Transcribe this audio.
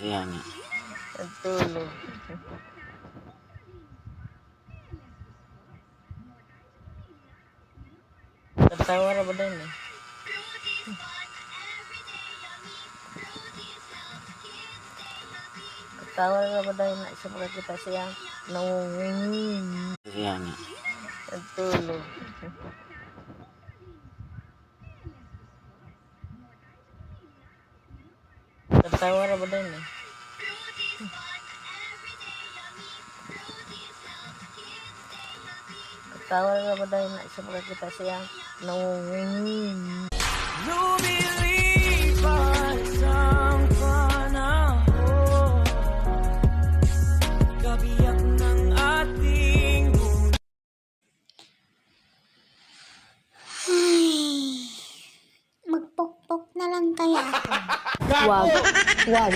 Kaya nga. Nagtulog. Katawa na ba din eh? Katawa na ba din na isa kita siya nangungunging. Kaya nga. Nagtulog. Katawa na ba din eh? Katawa na ba din na isa kita siya nangungunging. Lumilipas ang panahon, kabiyak ng ating Magpokpok na lang kaya ako. Wag.